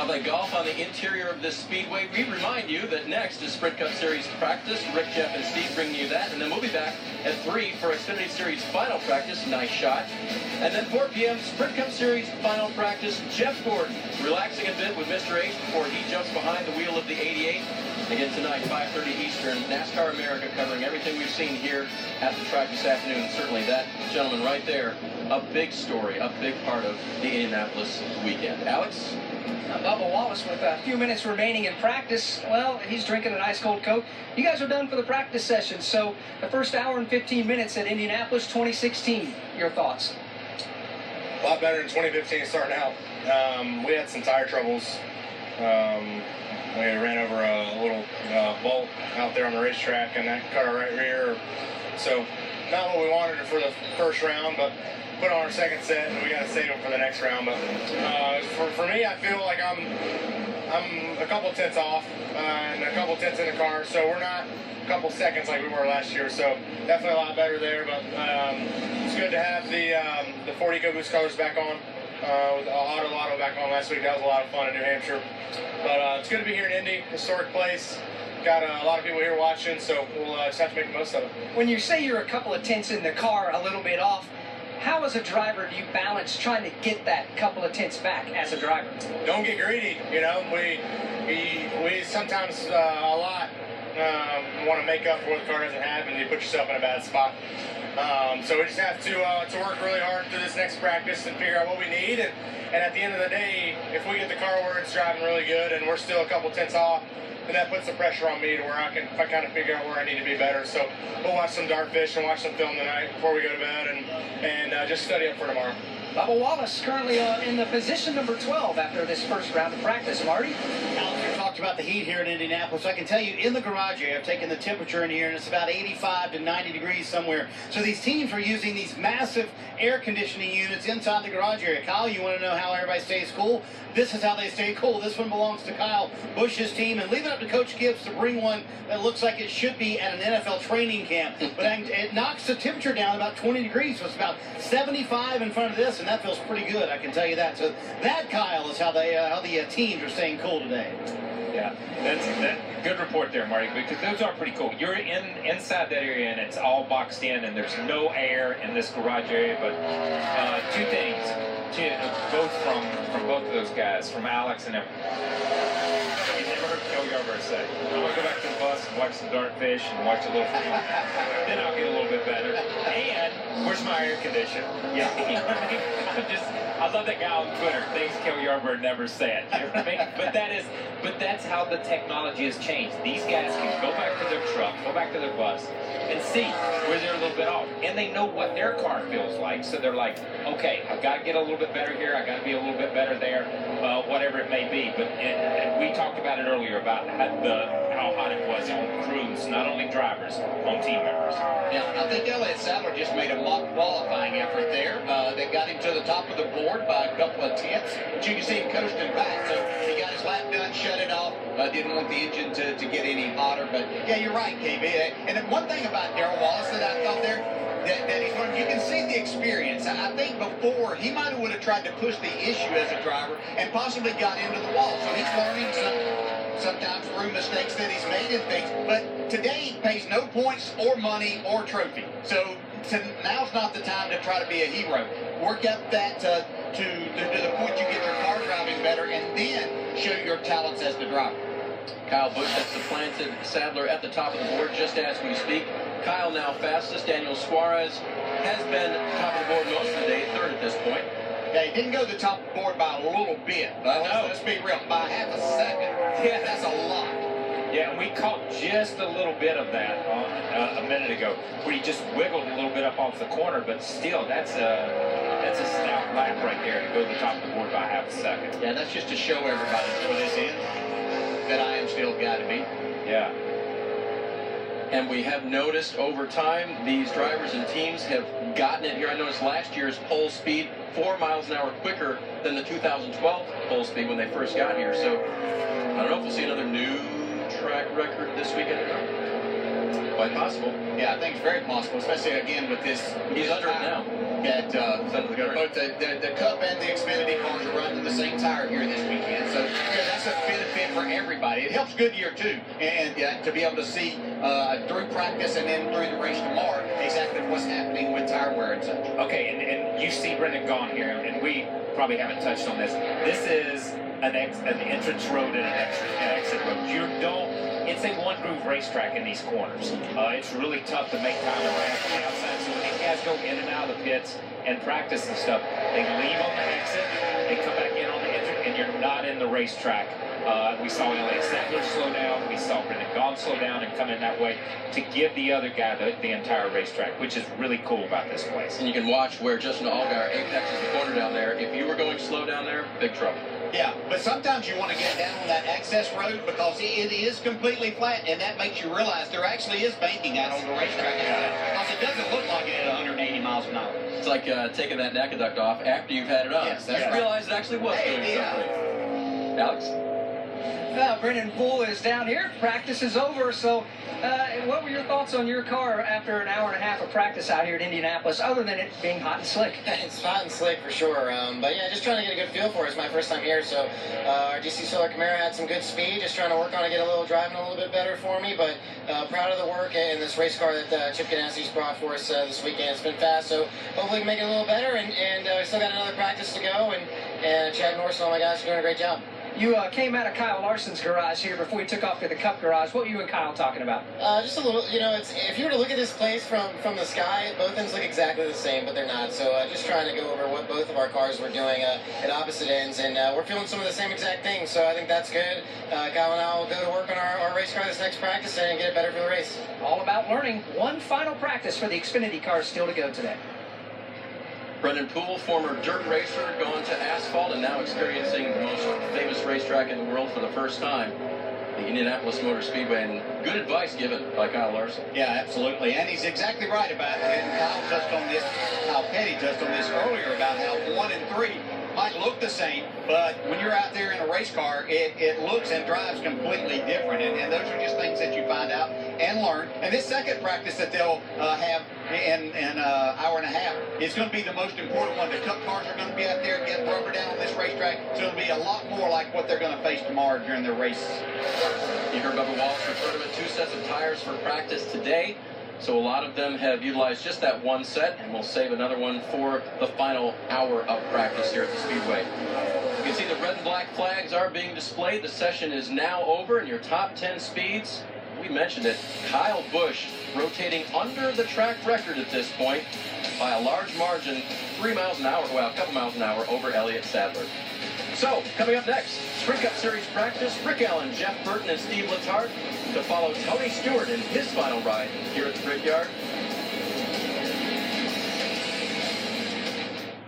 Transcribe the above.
While they golf on the interior of this speedway, we remind you that next is Sprint Cup Series practice. Rick, Jeff, and Steve bringing you that. And then we'll be back at 3 for Xfinity Series final practice. Nice shot. And then 4 p.m. Sprint Cup Series final practice. Jeff Gordon relaxing a bit with Mr. H before he jumps behind the wheel of the 88. Again tonight, 5:30 Eastern, NASCAR America covering everything we've seen here at the track this afternoon. And certainly that gentleman right there, a big story, a big part of the Indianapolis weekend. Alex? Bubba Wallace with a few minutes remaining in practice. Well, he's drinking an ice cold Coke. You guys are done for the practice session. So the first hour and 15 minutes at Indianapolis 2016. Your thoughts? A lot better than 2015 starting out. We had some tire troubles. We ran over a little bolt out there on the racetrack, and that cut our right rear. So not what we wanted for the first round, but put on our second set, and we got to save them for the next round. But for me, I feel like I'm a couple tenths off and a couple tenths in the car, so we're not a couple seconds like we were last year. So definitely a lot better there. But it's good to have the Ford EcoBoost colors back on. With Auto Lotto back on last week. That was a lot of fun in New Hampshire. But it's good to be here in Indy, historic place. Got a lot of people here watching, so we'll just have to make the most of it. When you say you're a couple of tenths in the car, a little bit off, how as a driver do you balance trying to get that couple of tenths back as a driver? Don't get greedy, you know. We sometimes a lot want to make up for what the car doesn't have, and you put yourself in a bad spot. So we just have to work really hard through this next practice and figure out what we need. And at the end of the day, if we get the car where it's driving really good and we're still a couple tenths off, then that puts the pressure on me to where I kind of figure out where I need to be better. So we'll watch some Dartfish and watch some film tonight before we go to bed and just study up for tomorrow. Bubba Wallace currently in the position number 12 after this first round of practice. Marty? Alex, you talked about the heat here in Indianapolis. I can tell you in the garage area, I've taken the temperature in here, and it's about 85 to 90 degrees somewhere. So these teams are using these massive air conditioning units inside the garage area. Kyle, you want to know how everybody stays cool? This is how they stay cool. This one belongs to Kyle Busch's team, and leave it up to Coach Gibbs to bring one that looks like it should be at an NFL training camp. But it knocks the temperature down about 20 degrees, so it's about 75 in front of this, and that feels pretty good, I can tell you that. So that, Kyle, is how the teams are staying cool today. Yeah, that's good report there, Marty, because those are pretty cool. You're inside that area, and it's all boxed in, and there's no air in this garage area. But two things, both from both of those guys, from Alex and him. You never heard Kelly Yarborough say, I'm going to go back to the bus and watch some Dartfish and watch a little film. Then I'll get a little bit better. And where's my air conditioner? Yeah. You know what I mean? I love that guy on Twitter. Things Kelly Yarborough never said. You know what I mean? But that's how the technology has changed. These guys can go back to their truck, go back to their bus, and see where they're a little bit off. And they know what their car feels like. So they're like, okay, I've got to get a little bit better here. I've got to be a little bit better there, whatever it may be. But and we talked about it earlier about how hot it was on crews, not only drivers, on team members. Yeah, I think Elliott Sadler just made a mock qualifying effort there. They got him to the top of the board by a couple of tenths. But you can see him coasting back. So he got his lap done, shut it off. Didn't want the engine to get any hotter. But yeah, you're right, KB. And then one thing about Darrell Wallace that I thought there, that he's learned, you can see the experience. I think before he would have tried to push the issue as a driver and possibly got into the wall. So he's learning sometimes through mistakes that he's made and things. But today he pays no points or money or trophy. So now's not the time to try to be a hero. Work up that to the point you get your car driving better, and then show your talents as the driver. Kyle Busch has supplanted Sadler at the top of the board just as we speak. Kyle now fastest. Daniel Suarez has been top of the board most of the day, third at this point. Yeah, he didn't go to the top of the board by a little bit. But let's be real, by half a second. Yeah, that's a lot. Yeah, and we caught just a little bit of that a minute ago, where he just wiggled a little bit up off the corner, but still, that's a stout lap right there to go to the top of the board by half a second. Yeah, that's just to show everybody for this end that I am still got to be. Yeah. And we have noticed over time, these drivers and teams have gotten it here. I noticed last year's pole speed, 4 miles an hour quicker than the 2012 pole speed when they first got here. So I don't know if we'll see another new track record this weekend or not. Quite possible. Yeah, I think it's very possible, especially again with this. He's under it now. Both the Cup and the Xfinity cars are running the same tire here this weekend. So it's a benefit for everybody. It helps Goodyear too, and to be able to see through practice and then through the race tomorrow exactly what's happening with tire wear and such. Okay, and you see Brendan Gaughan here, and we probably haven't touched on this. This is an entrance road and an exit road. It's a one-groove racetrack in these corners. It's really tough to make time around from the outside. So when these guys go in and out of the pits and practice and stuff, they leave on the exit, they come back in on the entrance, and you're not in the racetrack. We saw Elliott Sadler slow down. We saw Brendan Gaughan slow down and come in that way to give the other guy the entire racetrack, which is really cool about this place. And you can watch where Justin Allgaier apexes the corner down there. If you were going slow down there, big trouble. Yeah, but sometimes you want to get down on that access road because it is completely flat, and that makes you realize there actually is banking out on the racetrack. Because it doesn't look like it at 180 miles an hour. It's like taking that NACA off after you've had it on. Yes, that's you right. realize it actually was doing something. Alex? Brendan Poole is down here. Practice is over. So what were your thoughts on your car after an hour and a half of practice out here at Indianapolis, other than it being hot and slick? It's hot and slick for sure. But yeah, just trying to get a good feel for it. It's my first time here. So our GC Solar Camaro had some good speed. Just trying to work on it, get a little driving a little bit better for me. But proud of the work in this race car that Chip Ganassi's brought for us this weekend. It's been fast. So hopefully we can make it a little better. And we still got another practice to go. And Chad Norris and all my guys are doing a great job. You came out of Kyle Larson's garage here before you took off to the Cup garage. What were you and Kyle talking about? Just a little, if you were to look at this place from the sky, both ends look exactly the same, but they're not. So just trying to go over what both of our cars were doing at opposite ends, and we're feeling some of the same exact things. So I think that's good. Kyle and I will go to work on our race car this next practice and get it better for the race. All about learning. One final practice for the Xfinity cars still to go today. Brendan Poole, former dirt racer, gone to asphalt and now experiencing the most famous racetrack in the world for the first time, the Indianapolis Motor Speedway, and good advice given by Kyle Larson. Yeah, absolutely. And he's exactly right about it. And Kyle touched on this, Kyle Petty touched on this earlier about how 1 and 3 might look the same, but when you're out there in a race car, it looks and drives completely different. And those are just things that you find out and learn. And this second practice that they'll have in an hour and a half is going to be the most important one. The Cup cars are going to be out there getting rubber down on this racetrack. So it'll be a lot more like what they're going to face tomorrow during their races. You heard Bubba Wallace refer to it, 2 sets of tires for practice today. So a lot of them have utilized just that one set, and we'll save another one for the final hour of practice here at the Speedway. You can see the red and black flags are being displayed. The session is now over, and your top 10 speeds, we mentioned it, Kyle Busch rotating under the track record at this point by a large margin, 3 miles an hour, well, a couple miles an hour over Elliott Sadler. So, coming up next, Sprint Cup Series practice, Rick Allen, Jeff Burton, and Steve Letarte to follow Tony Stewart in his final ride here at the Brickyard.